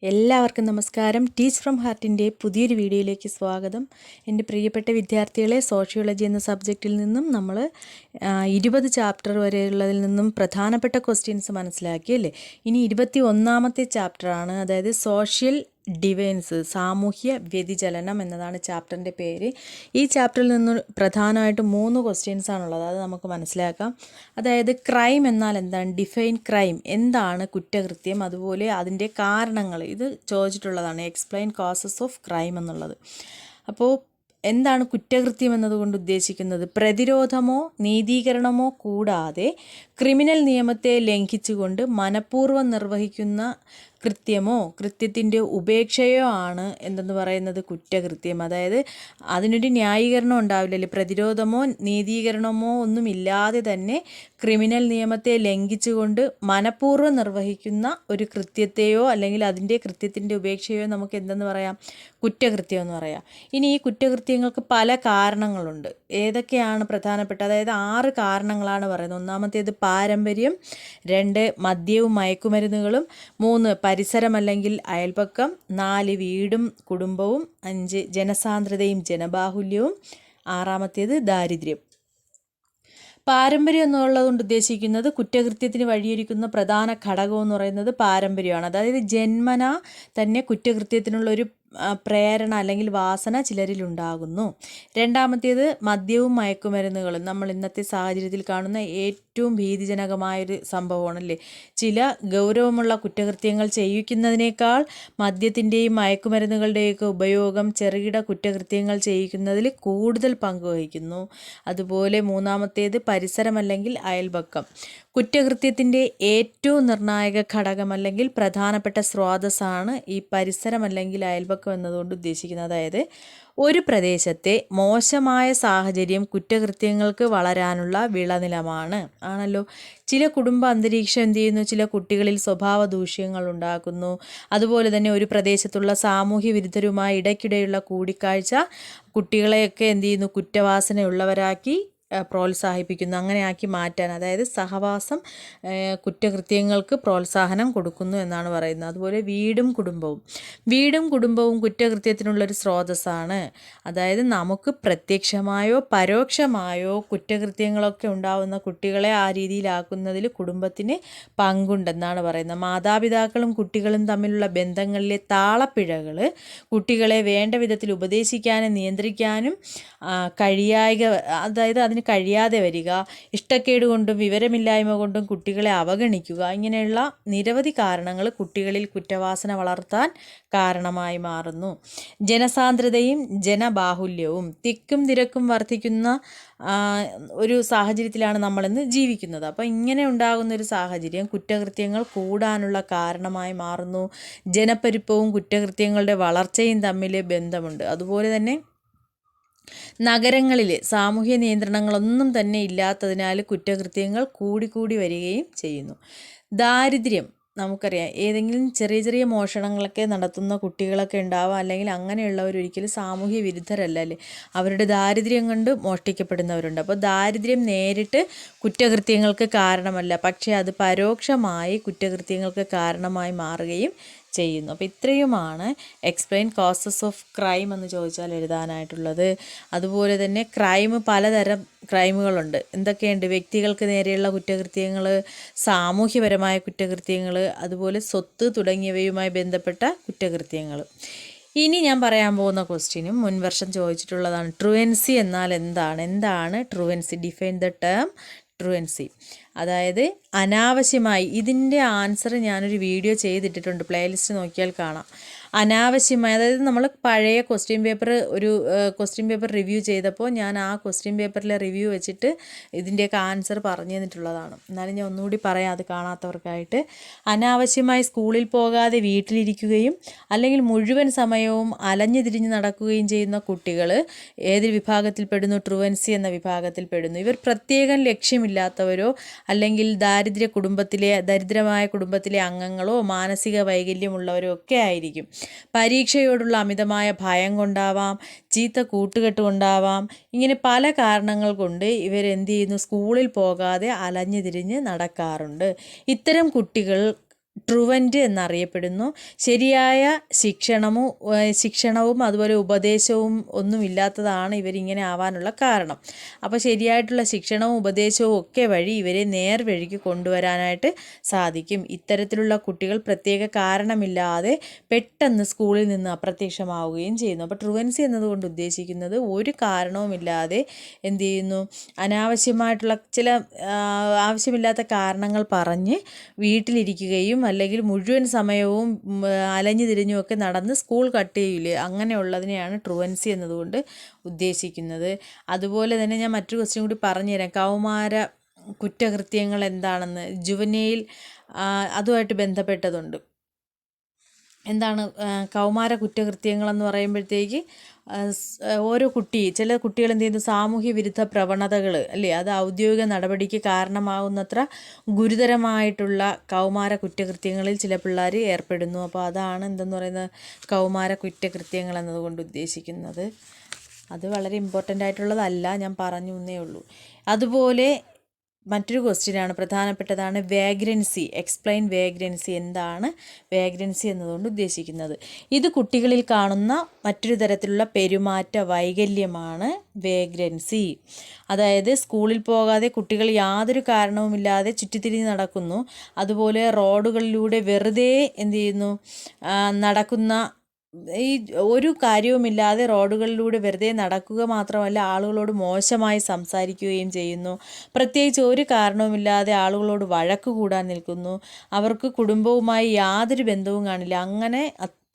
എല്ലാവർക്കും നമസ്കാരം. Teach from ഹാർട്ടിൻ്റെ പുതിയൊരു വീഡിയോയിലേക്ക് സ്വാഗതം. എൻ്റെ പ്രിയപ്പെട്ട വിദ്യാർത്ഥികളെ, സോഷ്യോളജി എന്ന സബ്ജക്റ്റിൽ നിന്നും നമ്മൾ 20 ചാപ്റ്റർ വരെയുള്ളതിൽ നിന്നും പ്രധാനപ്പെട്ട ക്വസ്റ്റ്യൻസ് മനസ്സിലാക്കിയല്ലേ. ഇനി 21ാമത്തെ ചാപ്റ്ററാണ്, അതായത് സോഷ്യൽ ഡിവൈൻസ്, സാമൂഹ്യ വ്യതിചലനം എന്നതാണ് ചാപ്റ്ററിൻ്റെ പേര്. ഈ ചാപ്റ്ററിൽ നിന്ന് പ്രധാനമായിട്ടും 3 ക്വസ്റ്റ്യൻസ് ആണുള്ളത്. അത് നമുക്ക് മനസ്സിലാക്കാം. അതായത് ക്രൈം എന്നാൽ എന്താണ്, ഡിഫൈൻ ക്രൈം, എന്താണ് കുറ്റകൃത്യം, അതുപോലെ അതിൻ്റെ കാരണങ്ങൾ, ഇത് ചോദിച്ചിട്ടുള്ളതാണ്. എക്സ്പ്ലെയിൻ കോസസ് ഓഫ് ക്രൈം എന്നുള്ളത്. അപ്പോൾ എന്താണ് കുറ്റകൃത്യം എന്നതുകൊണ്ട് ഉദ്ദേശിക്കുന്നത്? പ്രതിരോധമോ നീതീകരണമോ കൂടാതെ ക്രിമിനൽ നിയമത്തെ ലംഘിച്ചുകൊണ്ട് മനഃപൂർവ്വം നിർവഹിക്കുന്ന കൃത്യമോ കൃത്യത്തിൻ്റെ ഉപേക്ഷയോ ആണ് എന്തെന്ന് പറയുന്നത് കുറ്റകൃത്യം. അതായത് അതിനൊരു ന്യായീകരണം ഉണ്ടാവില്ലല്ലേ. പ്രതിരോധമോ നീതീകരണമോ ഒന്നുമില്ലാതെ തന്നെ ക്രിമിനൽ നിയമത്തെ ലംഘിച്ചുകൊണ്ട് മനഃപൂർവ്വം നിർവഹിക്കുന്ന ഒരു കൃത്യത്തെയോ അല്ലെങ്കിൽ അതിൻ്റെ കൃത്യത്തിൻ്റെ ഉപേക്ഷയോ നമുക്ക് എന്തെന്ന് പറയാം? കുറ്റകൃത്യം എന്ന് പറയാം. ഇനി ഈ കുറ്റകൃത്യങ്ങൾക്ക് പല കാരണങ്ങളുണ്ട്. ഏതൊക്കെയാണ് പ്രധാനപ്പെട്ട? അതായത് 6 കാരണങ്ങളാണ് പറയുന്നത്. ഒന്നാമത്തേത് പാരമ്പര്യം, 2 മദ്യവും മയക്കുമരുന്നുകളും, 3 പരിസരം അല്ലെങ്കിൽ അയൽപക്കം, 4 വീടും കുടുംബവും, 5 ജനസാന്ദ്രതയും ജനബാഹുല്യവും, 6ാമത്തേത് ദാരിദ്ര്യം. പാരമ്പര്യം എന്നുള്ളതുകൊണ്ട് ഉദ്ദേശിക്കുന്നത് കുറ്റകൃത്യത്തിന് വഴിയൊരുക്കുന്ന പ്രധാന ഘടകം എന്ന് പറയുന്നത് പാരമ്പര്യമാണ്. അതായത് ജന്മന തന്നെ കുറ്റകൃത്യത്തിനുള്ളൊരു പ്രേരണ അല്ലെങ്കിൽ വാസന ചിലരിലുണ്ടാകുന്നു. 2ാമത്തേത് മദ്യവും മയക്കുമരുന്നുകളും. നമ്മൾ ഇന്നത്തെ സാഹചര്യത്തിൽ കാണുന്ന ഏറ്റവും ഭീതിജനകമായൊരു സംഭവമാണല്ലേ. ചില ഗൗരവമുള്ള കുറ്റകൃത്യങ്ങൾ ചെയ്യിക്കുന്നതിനേക്കാൾ മദ്യത്തിൻ്റെയും മയക്കുമരുന്നുകളുടെയൊക്കെ ഉപയോഗം ചെറുകിട കുറ്റകൃത്യങ്ങൾ ചെയ്യിക്കുന്നതിൽ കൂടുതൽ പങ്കുവഹിക്കുന്നു. അതുപോലെ 3ാമത്തേത് പരിസരം അല്ലെങ്കിൽ അയൽപക്കം. കുറ്റകൃത്യത്തിൻ്റെ ഏറ്റവും നിർണായക ഘടകം അല്ലെങ്കിൽ പ്രധാനപ്പെട്ട സ്രോതസ്സാണ് ഈ പരിസരം അല്ലെങ്കിൽ അയൽപക്കം എന്നതുകൊണ്ട് ഉദ്ദേശിക്കുന്നത്. അതായത് ഒരു പ്രദേശത്തെ മോശമായ സാഹചര്യം കുറ്റകൃത്യങ്ങൾക്ക് വളരാനുള്ള വിളനിലമാണ് ആണല്ലോ. ചില കുടുംബ അന്തരീക്ഷം എന്ത് ചെയ്യുന്നു? ചില കുട്ടികളിൽ സ്വഭാവ ദൂഷ്യങ്ങൾ ഉണ്ടാക്കുന്നു. അതുപോലെ തന്നെ ഒരു പ്രദേശത്തുള്ള സാമൂഹ്യ വിരുദ്ധരുമായി ഇടയ്ക്കിടെയുള്ള കൂടിക്കാഴ്ച കുട്ടികളെയൊക്കെ എന്ത് ചെയ്യുന്നു? കുറ്റവാസനയുള്ളവരാക്കി പ്രോത്സാഹിപ്പിക്കുന്നു. അങ്ങനെ ആക്കി മാറ്റാൻ, അതായത് സഹവാസം കുറ്റകൃത്യങ്ങൾക്ക് പ്രോത്സാഹനം കൊടുക്കുന്നു എന്നാണ് പറയുന്നത്. അതുപോലെ വീടും കുടുംബവും കുറ്റകൃത്യത്തിനുള്ളൊരു സ്രോതസ്സാണ്. അതായത് നമുക്ക് പ്രത്യക്ഷമായോ പരോക്ഷമായോ കുറ്റകൃത്യങ്ങളൊക്കെ ഉണ്ടാവുന്ന കുട്ടികളെ ആ രീതിയിലാക്കുന്നതിൽ കുടുംബത്തിന് പങ്കുണ്ടെന്നാണ് പറയുന്നത്. മാതാപിതാക്കളും കുട്ടികളും തമ്മിലുള്ള ബന്ധങ്ങളിലെ താളപ്പിഴകൾ കുട്ടികളെ വേണ്ട വിധത്തിൽ ഉപദേശിക്കാനും നിയന്ത്രിക്കാനും അതായത് അതിന് കഴിയാതെ വരിക, ഇഷ്ടക്കേട് കൊണ്ടും വിവരമില്ലായ്മ കൊണ്ടും കുട്ടികളെ അവഗണിക്കുക, ഇങ്ങനെയുള്ള നിരവധി കാരണങ്ങൾ കുട്ടികളിൽ കുറ്റവാസന വളർത്താൻ കാരണമായി മാറുന്നു. ജനസാന്ദ്രതയും ജനബാഹുല്യവും. തിക്കും തിരക്കും വർദ്ധിക്കുന്ന ഒരു സാഹചര്യത്തിലാണ് നമ്മളിന്ന് ജീവിക്കുന്നത്. അപ്പോൾ ഇങ്ങനെ ഉണ്ടാകുന്ന ഒരു സാഹചര്യം കുറ്റകൃത്യങ്ങൾ കൂടാനുള്ള കാരണമായി മാറുന്നു. ജനപ്പെരുപ്പവും കുറ്റകൃത്യങ്ങളുടെ വളർച്ചയും തമ്മിൽ ബന്ധമുണ്ട്. അതുപോലെ തന്നെ നഗരങ്ങളിൽ സാമൂഹ്യ നിയന്ത്രണങ്ങളൊന്നും തന്നെ ഇല്ലാത്തതിനാൽ കുറ്റകൃത്യങ്ങൾ കൂടിക്കൂടി വരികയും ചെയ്യുന്നു. ദാരിദ്ര്യം നമുക്കറിയാം. ഏതെങ്കിലും ചെറിയ ചെറിയ മോഷണങ്ങളൊക്കെ നടത്തുന്ന കുട്ടികളൊക്കെ ഉണ്ടാവാം, അല്ലെങ്കിൽ അങ്ങനെയുള്ളവർ ഒരിക്കലും സാമൂഹ്യ വിരുദ്ധരല്ല അല്ലേ. അവരുടെ ദാരിദ്ര്യം കൊണ്ട് മോഷ്ടിക്കപ്പെടുന്നവരുണ്ട്. അപ്പോൾ ദാരിദ്ര്യം നേരിട്ട് കുറ്റകൃത്യങ്ങൾക്ക് കാരണമല്ല, പക്ഷേ അത് പരോക്ഷമായി കുറ്റകൃത്യങ്ങൾക്ക് കാരണമായി മാറുകയും ചെയ്യുന്നു. അപ്പോൾ ഇത്രയുമാണ് എക്സ്പ്ലെയിൻ കോസസ് ഓഫ് ക്രൈം എന്ന് ചോദിച്ചാൽ എഴുതാനായിട്ടുള്ളത്. അതുപോലെ തന്നെ പലതരം ക്രൈമുകളുണ്ട്. എന്തൊക്കെയുണ്ട്? വ്യക്തികൾക്ക് നേരെയുള്ള കുറ്റകൃത്യങ്ങൾ, സാമൂഹ്യപരമായ കുറ്റകൃത്യങ്ങൾ, അതുപോലെ സ്വത്ത് തുടങ്ങിയവയുമായി ബന്ധപ്പെട്ട കുറ്റകൃത്യങ്ങൾ. ഇനി ഞാൻ പറയാൻ പോകുന്ന ക്വസ്റ്റ്യനും മുൻവർഷം ചോദിച്ചിട്ടുള്ളതാണ്. ട്രുവൻസി എന്നാൽ എന്താണ് truancy? Define the term truancy. അതായത് അനാവശ്യമായി. ഇതിൻ്റെ ആൻസർ ഞാനൊരു വീഡിയോ ചെയ്തിട്ടിട്ടുണ്ട്, പ്ലേലിസ്റ്റ് നോക്കിയാൽ കാണാം. അനാവശ്യമായി, അതായത് നമ്മൾ പഴയ ക്വസ്റ്റ്യൻ പേപ്പർ റിവ്യൂ ചെയ്തപ്പോൾ ഞാൻ ആ ക്വസ്റ്റ്യൻ പേപ്പറിലെ റിവ്യൂ വെച്ചിട്ട് ഇതിൻ്റെയൊക്കെ ആൻസർ പറഞ്ഞു തന്നിട്ടുള്ളതാണ്. എന്നാലും ഞാൻ ഒന്നുകൂടി പറയാം അത് കാണാത്തവർക്കായിട്ട്. അനാവശ്യമായി സ്കൂളിൽ പോകാതെ വീട്ടിലിരിക്കുകയും അല്ലെങ്കിൽ മുഴുവൻ സമയവും അലഞ്ഞു തിരിഞ്ഞ് നടക്കുകയും ചെയ്യുന്ന കുട്ടികൾ ഏത് വിഭാഗത്തിൽപ്പെടുന്നു? ട്രുവൻസി എന്ന വിഭാഗത്തിൽപ്പെടുന്നു. ഇവർ പ്രത്യേകം ലക്ഷ്യമില്ലാത്തവരോ അല്ലെങ്കിൽ ദരിദ്രമായ കുടുംബത്തിലെ അംഗങ്ങളോ മാനസിക വൈകല്യമുള്ളവരോ ഒക്കെ ആയിരിക്കും. പരീക്ഷയോടുള്ള അമിതമായ ഭയം കൊണ്ടാവാം, ചീത്ത കൂട്ടുകെട്ട് കൊണ്ടാവാം, ഇങ്ങനെ പല കാരണങ്ങൾ കൊണ്ട് ഇവരെന്ത് ചെയ്യുന്നു? സ്കൂളിൽ പോകാതെ അലഞ്ഞു തിരിഞ്ഞ് നടക്കാറുണ്ട്. ഇത്തരം കുട്ടികൾ ട്രുവൻ്റ് എന്നറിയപ്പെടുന്നു. ശരിയായ ശിക്ഷണവും അതുപോലെ ഉപദേശവും ഒന്നുമില്ലാത്തതാണ് ഇവരിങ്ങനെ ആവാനുള്ള കാരണം. അപ്പോൾ ശരിയായിട്ടുള്ള ശിക്ഷണവും ഉപദേശവും ഒക്കെ വഴി ഇവരെ നേർവഴിക്ക് കൊണ്ടുവരാനായിട്ട് സാധിക്കും. ഇത്തരത്തിലുള്ള കുട്ടികൾ പ്രത്യേക കാരണമില്ലാതെ പെട്ടെന്ന് സ്കൂളിൽ നിന്ന് അപ്രത്യക്ഷമാവുകയും ചെയ്യുന്നു. അപ്പോൾ ട്രുവൻസി എന്നതുകൊണ്ട് ഉദ്ദേശിക്കുന്നത് ഒരു കാരണവുമില്ലാതെ എന്ത് ചെയ്യുന്നു, അനാവശ്യമായിട്ടുള്ള ചില ആവശ്യമില്ലാത്ത കാരണങ്ങൾ പറഞ്ഞ് വീട്ടിലിരിക്കുകയും അല്ലെങ്കിൽ മുഴുവൻ സമയവും അലഞ്ഞു തിരിഞ്ഞുമൊക്കെ നടന്ന് സ്കൂൾ കട്ട് ചെയ്യില്ലേ, അങ്ങനെയുള്ളതിനെയാണ് ട്രുവൻസി എന്നതുകൊണ്ട് ഉദ്ദേശിക്കുന്നത്. അതുപോലെ തന്നെ ഞാൻ മറ്റൊരു ക്വസ്റ്റ്യൻ കൂടി പറഞ്ഞുതരാം. കൗമാര കുറ്റകൃത്യങ്ങൾ എന്താണെന്ന്, ജുവനൈൽ അതുമായിട്ട് ബന്ധപ്പെട്ടതുണ്ട്. എന്താണ് കൗമാര കുറ്റകൃത്യങ്ങളെന്ന് പറയുമ്പോഴത്തേക്ക് ഓരോ ചില കുട്ടികൾ എന്ത് ചെയ്യുന്നു, സാമൂഹ്യ വിരുദ്ധ പ്രവണതകൾ അല്ലേ, അത് ഔദ്യോഗിക നടപടിക്ക് കാരണമാകുന്നത്ര ഗുരുതരമായിട്ടുള്ള കൗമാര കുറ്റകൃത്യങ്ങളിൽ ചില പിള്ളേർ ഏർപ്പെടുന്നു. അപ്പോൾ അതാണ് എന്തെന്ന് പറയുന്നത്, കൗമാര കുറ്റകൃത്യങ്ങൾ എന്നതുകൊണ്ട് ഉദ്ദേശിക്കുന്നത്. അത് വളരെ ഇമ്പോർട്ടൻ്റ് ആയിട്ടുള്ളതല്ല, ഞാൻ പറഞ്ഞു എന്നേ ഉള്ളൂ. അതുപോലെ മറ്റൊരു ക്വസ്റ്റ്യനാണ്, പ്രധാനപ്പെട്ടതാണ് വാഗ്രൻസി. എക്സ്പ്ലെയിൻ വാഗ്രൻസി. എന്താണ് വാഗ്രൻസി എന്നതുകൊണ്ട് ഉദ്ദേശിക്കുന്നത്? ഇത് കുട്ടികളിൽ കാണുന്ന മറ്റൊരു തരത്തിലുള്ള പെരുമാറ്റ വൈകല്യമാണ് വാഗ്രൻസി. അതായത് സ്കൂളിൽ പോകാതെ കുട്ടികൾ യാതൊരു കാരണവുമില്ലാതെ ചുറ്റിത്തിരിഞ്ഞ് നടക്കുന്നു. അതുപോലെ റോഡുകളിലൂടെ വെറുതെ എന്ത് ചെയ്യുന്നു, നടക്കുന്ന ഈ ഒരു കാര്യവുമില്ലാതെ റോഡുകളിലൂടെ വെറുതെ നടക്കുക മാത്രമല്ല, ആളുകളോട് മോശമായി സംസാരിക്കുകയും ചെയ്യുന്നു. പ്രത്യേകിച്ച് ഒരു കാരണവുമില്ലാതെ ആളുകളോട് വഴക്ക് കൂടാൻ നിൽക്കുന്നു. അവർക്ക് കുടുംബവുമായി യാതൊരു ബന്ധവും കാണില്ല. അങ്ങനെ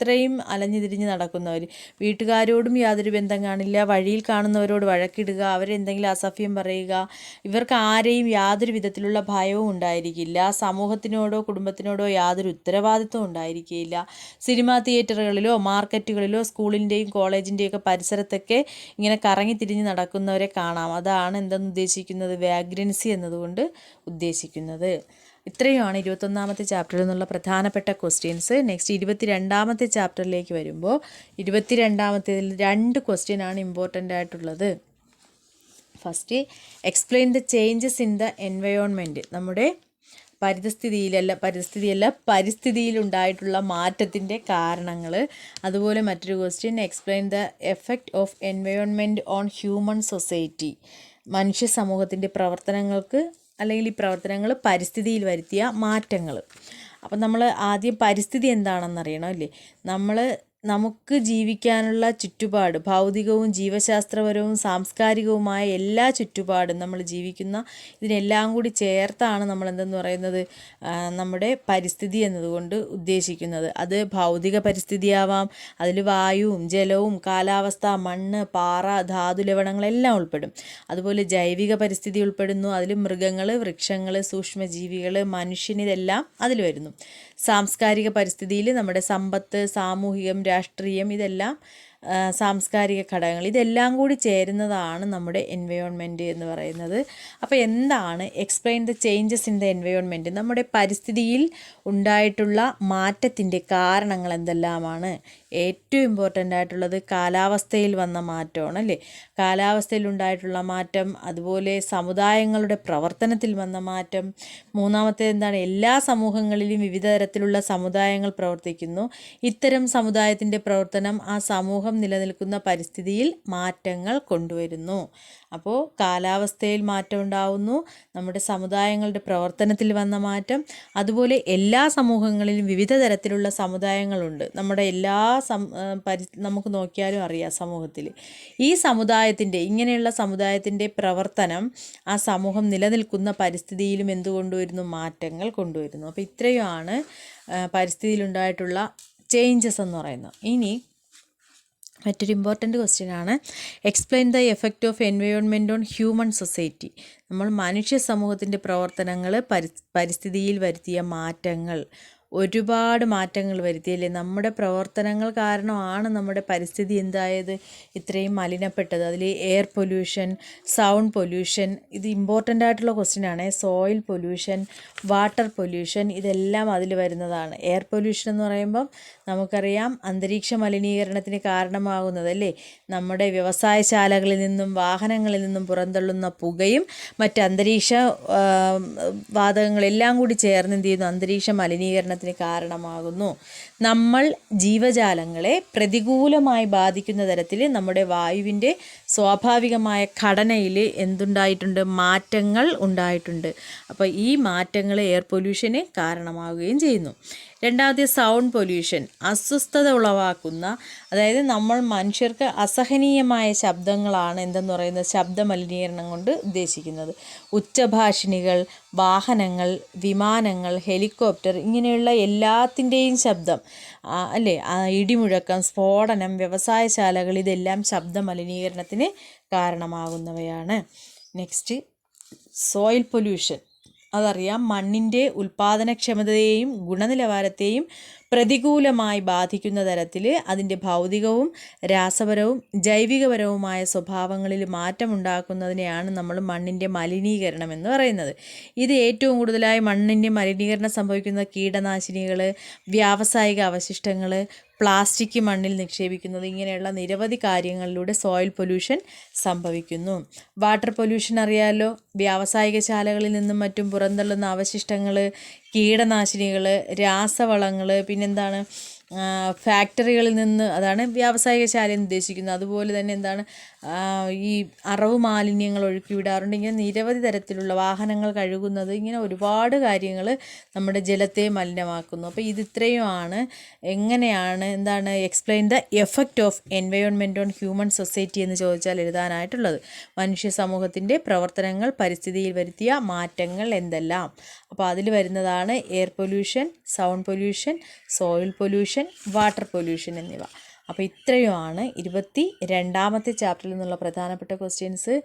അത്രയും അലഞ്ഞു തിരിഞ്ഞ് നടക്കുന്നവർ. വീട്ടുകാരോടും യാതൊരു ബന്ധം കാണില്ല, വഴിയിൽ കാണുന്നവരോട് വഴക്കിടുക, അവരെന്തെങ്കിലും അസഭ്യം പറയുക. ഇവർക്ക് ആരെയും യാതൊരു വിധത്തിലുള്ള ഭയവും ഉണ്ടായിരിക്കില്ല. സമൂഹത്തിനോടോ കുടുംബത്തിനോടോ യാതൊരു ഉത്തരവാദിത്വം ഉണ്ടായിരിക്കില്ല. സിനിമാ തിയേറ്ററുകളിലോ മാർക്കറ്റുകളിലോ സ്കൂളിൻ്റെയും കോളേജിൻ്റെയും ഒക്കെ പരിസരത്തൊക്കെ ഇങ്ങനെ കറങ്ങി തിരിഞ്ഞ് നടക്കുന്നവരെ കാണാം. അതാണ് എന്തെന്ന് ഉദ്ദേശിക്കുന്നത്, വാഗ്രൻസി എന്നതുകൊണ്ട് ഉദ്ദേശിക്കുന്നത്. ഇത്രയുമാണ് 21ാമത്തെ ചാപ്റ്ററിൽ നിന്നുള്ള പ്രധാനപ്പെട്ട ക്വസ്റ്റ്യൻസ്. നെക്സ്റ്റ് 22ാമത്തെ ചാപ്റ്ററിലേക്ക് വരുമ്പോൾ 22ാമത്തേതിൽ 2 ക്വസ്റ്റ്യനാണ് ഇമ്പോർട്ടൻ്റ് ആയിട്ടുള്ളത്. First, explain the changes in the environment. നമ്മുടെ പരിസ്ഥിതിയിലുണ്ടായിട്ടുള്ള മാറ്റത്തിൻ്റെ കാരണങ്ങൾ. അതുപോലെ മറ്റൊരു question, explain the effect of environment on human society. മനുഷ്യ സമൂഹത്തിൻ്റെ പ്രവർത്തനങ്ങൾക്ക് അല്ലെങ്കിൽ ഈ പ്രവർത്തനങ്ങൾ പരിസ്ഥിതിയിൽ വരുത്തിയ മാറ്റങ്ങൾ. അപ്പം നമ്മൾ ആദ്യം പരിസ്ഥിതി എന്താണെന്നറിയണം അല്ലേ. നമുക്ക് ജീവിക്കാനുള്ള ചുറ്റുപാട്, ഭൗതികവും ജീവശാസ്ത്രപരവും സാംസ്കാരികവുമായ എല്ലാ ചുറ്റുപാടും, നമ്മൾ ജീവിക്കുന്ന ഇതിനെല്ലാം കൂടി ചേർത്താണ് നമ്മൾ എന്തെന്ന് പറയുന്നത്, നമ്മുടെ പരിസ്ഥിതി എന്നതുകൊണ്ട് ഉദ്ദേശിക്കുന്നത്. അത് ഭൗതിക പരിസ്ഥിതിയാവാം, അതിൽ വായുവും ജലവും കാലാവസ്ഥ, മണ്ണ്, പാറ, ധാതു ലവണങ്ങളെല്ലാം ഉൾപ്പെടും. അതുപോലെ ജൈവിക പരിസ്ഥിതി ഉൾപ്പെടുന്നു, അതിൽ മൃഗങ്ങൾ, വൃക്ഷങ്ങൾ, സൂക്ഷ്മജീവികൾ, മനുഷ്യൻ, ഇതെല്ലാം അതിൽ വരുന്നു. സാംസ്കാരിക പരിസ്ഥിതിയിൽ നമ്മുടെ സമ്പത്ത്, സാമൂഹികം, രാഷ്ട്രീയം, ഇതെല്ലാം സാംസ്കാരിക ഘടകങ്ങൾ, ഇതെല്ലാം കൂടി ചേരുന്നതാണ് നമ്മുടെ എൻവയോൺമെൻറ്റ് എന്ന് പറയുന്നത്. അപ്പോൾ എന്താണ് explain the changes in the environment? നമ്മുടെ പരിസ്ഥിതിയിൽ ഉണ്ടായിട്ടുള്ള മാറ്റത്തിൻ്റെ കാരണങ്ങൾ എന്തെല്ലാമാണ്? ഏറ്റവും ഇമ്പോർട്ടൻ്റ് ആയിട്ടുള്ളത് കാലാവസ്ഥയിൽ വന്ന മാറ്റമാണ് അല്ലേ. കാലാവസ്ഥയിൽ ഉണ്ടായിട്ടുള്ള മാറ്റം, അതുപോലെ സമുദായങ്ങളുടെ പ്രവർത്തനത്തിൽ വന്ന മാറ്റം. മൂന്നാമത്തേത് എന്താണ്? എല്ലാ സമൂഹങ്ങളിലും വിവിധ തരത്തിലുള്ള സമുദായങ്ങൾ പ്രവർത്തിക്കുന്നു. ഇത്തരം സമുദായത്തിൻ്റെ പ്രവർത്തനം ആ സമൂഹം നിലനിൽക്കുന്ന പരിസ്ഥിതിയിൽ മാറ്റങ്ങൾ കൊണ്ടുവരുന്നു. അപ്പോൾ കാലാവസ്ഥയിൽ മാറ്റം ഉണ്ടാവുന്നു, നമ്മുടെ സമുദായങ്ങളുടെ പ്രവർത്തനത്തിൽ വന്ന മാറ്റം, അതുപോലെ എല്ലാ സമൂഹങ്ങളിലും വിവിധ തരത്തിലുള്ള സമുദായങ്ങളുണ്ട്. നമ്മുടെ എല്ലാ നമുക്ക് നോക്കിയാലും അറിയാം സമൂഹത്തിൽ. ഈ ഇങ്ങനെയുള്ള സമുദായത്തിൻ്റെ പ്രവർത്തനം ആ സമൂഹം നിലനിൽക്കുന്ന പരിസ്ഥിതിയിലും എന്ത് കൊണ്ടുവരുന്നു? മാറ്റങ്ങൾ കൊണ്ടുവരുന്നു. അപ്പോൾ ഇത്രയുമാണ് പരിസ്ഥിതിയിലുണ്ടായിട്ടുള്ള ചേഞ്ചസ് എന്ന് പറയുന്നത്. ഇനി മറ്റൊരു ഇമ്പോർട്ടൻ്റ് ക്വസ്റ്റ്യനാണ്, explain the effect of environment on human society. നമ്മൾ മനുഷ്യ സമൂഹത്തിൻ്റെ പ്രവർത്തനങ്ങൾ പരിസ്ഥിതിയിൽ വരുത്തിയ മാറ്റങ്ങൾ. ഒരുപാട് മാറ്റങ്ങൾ വരുത്തിയല്ലേ. നമ്മുടെ പ്രവർത്തനങ്ങൾ കാരണമാണ് നമ്മുടെ പരിസ്ഥിതി എന്തായത്, ഇത്രയും മലിനപ്പെട്ടത്. അതിൽ എയർ പൊല്യൂഷൻ, സൗണ്ട് പൊല്യൂഷൻ, ഇത് ഇമ്പോർട്ടൻ്റ് ആയിട്ടുള്ള ക്വസ്റ്റ്യനാണ്. സോയിൽ പൊല്യൂഷൻ, വാട്ടർ പൊല്യൂഷൻ, ഇതെല്ലാം അതിൽ വരുന്നതാണ്. എയർ പൊല്യൂഷൻ എന്ന് പറയുമ്പം നമുക്കറിയാം അന്തരീക്ഷ മലിനീകരണത്തിന് കാരണമാകുന്നത് അല്ലേ. നമ്മുടെ വ്യവസായശാലകളിൽ നിന്നും വാഹനങ്ങളിൽ നിന്നും പുറന്തള്ളുന്ന പുകയും മറ്റ് അന്തരീക്ഷ വാതകങ്ങളെല്ലാം കൂടി ചേർന്ന് എന്ത് ചെയ്യുന്നു? അന്തരീക്ഷ മലിനീകരണത്തിന് മലിനീകരണത്തിന് കാരണമാകുന്നു. നമ്മൾ ജീവജാലങ്ങളെ പ്രതികൂലമായി ബാധിക്കുന്ന തരത്തിൽ നമ്മുടെ വായുവിൻ്റെ സ്വാഭാവികമായ ഘടനയിൽ എന്തുണ്ടായിട്ടുണ്ട്? മാറ്റങ്ങൾ ഉണ്ടായിട്ടുണ്ട്. അപ്പോൾ ഈ മാറ്റങ്ങൾ എയർ പൊല്യൂഷന് കാരണമാവുകയും ചെയ്യുന്നു. രണ്ടാമത്തെ സൗണ്ട് പൊല്യൂഷൻ, അസ്വസ്ഥത ഉളവാക്കുന്ന, അതായത് നമ്മൾ മനുഷ്യർക്ക് അസഹനീയമായ ശബ്ദങ്ങളാണ് എന്തെന്ന് പറയുന്നത് ശബ്ദ മലിനീകരണം കൊണ്ട് ഉദ്ദേശിക്കുന്നത്. ഉച്ചഭാഷിണികൾ, വാഹനങ്ങൾ, വിമാനങ്ങൾ, ഹെലികോപ്റ്റർ, ഇങ്ങനെയുള്ള എല്ലാത്തിൻ്റെയും ശബ്ദം അല്ലേ, ഇടിമുഴക്കം, സ്ഫോടനം, വ്യവസായശാലകൾ, ഇതെല്ലാം ശബ്ദ മലിനീകരണത്തിന് കാരണമാകുന്നവയാണ്. Next soil pollution. അതറിയാം, മണ്ണിൻ്റെ ഉൽപ്പാദനക്ഷമതയെയും ഗുണനിലവാരത്തെയും പ്രതികൂലമായി ബാധിക്കുന്ന തരത്തിൽ അതിൻ്റെ ഭൗതികവും രാസപരവും ജൈവികപരവുമായ സ്വഭാവങ്ങളിൽ മാറ്റമുണ്ടാക്കുന്നതിനെയാണ് നമ്മൾ മണ്ണിൻ്റെ മലിനീകരണം എന്ന് പറയുന്നത്. ഇത് ഏറ്റവും കൂടുതലായി മണ്ണിൻ്റെ മലിനീകരണം സംഭവിക്കുന്ന കീടനാശിനികൾ, വ്യാവസായിക അവശിഷ്ടങ്ങൾ, പ്ലാസ്റ്റിക് മണ്ണിൽ നിക്ഷേപിക്കുന്നത്, ഇങ്ങനെയുള്ള നിരവധി കാര്യങ്ങളിലൂടെ സോയിൽ പൊല്യൂഷൻ സംഭവിക്കുന്നു. വാട്ടർ പൊല്യൂഷൻ അറിയാമല്ലോ, വ്യാവസായിക ശാലകളിൽ നിന്നും മറ്റും പുറന്തള്ളുന്ന അവശിഷ്ടങ്ങൾ, കീടനാശിനികൾ, രാസവളങ്ങൾ, പിന്നെന്താണ് ഫാക്ടറികളിൽ നിന്ന്, അതാണ് വ്യാവസായിക ശാലയെന്ന് ഉദ്ദേശിക്കുന്നത്. അതുപോലെ തന്നെ എന്താണ് ഈ അറവ് മാലിന്യങ്ങൾ ഒഴുക്കി വിടാറുണ്ട്. ഇങ്ങനെ നിരവധി തരത്തിലുള്ള വാഹനങ്ങൾ കഴുകുന്നത്, ഇങ്ങനെ ഒരുപാട് കാര്യങ്ങൾ നമ്മുടെ ജലത്തെ മലിനമാക്കുന്നു. അപ്പോൾ ഇത്രയുമാണ് എങ്ങനെയാണ് എന്താണ് explain the effect of environment on human society എന്ന് ചോദിച്ചാൽ എഴുതാനായിട്ടുള്ളത്. മനുഷ്യ സമൂഹത്തിൻ്റെ പ്രവർത്തനങ്ങൾ പരിസ്ഥിതിയിൽ വരുത്തിയ മാറ്റങ്ങൾ എന്തെല്ലാം. അപ്പോൾ അതിൽ വരുന്നതാണ് air pollution, sound pollution, soil pollution, water pollution എന്നിവ. അപ്പോൾ ഇത്രയുമാണ് 22ാമത്തെ ചാപ്റ്ററിൽ നിന്നുള്ള പ്രധാനപ്പെട്ട ക്വസ്റ്റ്യൻസ്.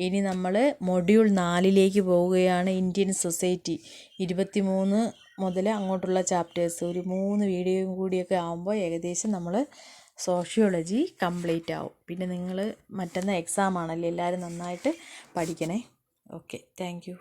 ഇനി നമ്മൾ മൊഡ്യൂൾ 4ലേക്ക് പോവുകയാണ്. ഇന്ത്യൻ സൊസൈറ്റി 23 മുതൽ അങ്ങോട്ടുള്ള ചാപ്റ്റേഴ്സ് ഒരു 3 വീഡിയോയും കൂടിയൊക്കെ ആകുമ്പോൾ ഏകദേശം നമ്മൾ സോഷ്യോളജി കംപ്ലീറ്റ് ആവും. പിന്നെ നിങ്ങൾ മറ്റന്നാൾ എക്സാം ആണല്ലോ, എല്ലാവരും നന്നായിട്ട് പഠിക്കണേ. Okay, thank you.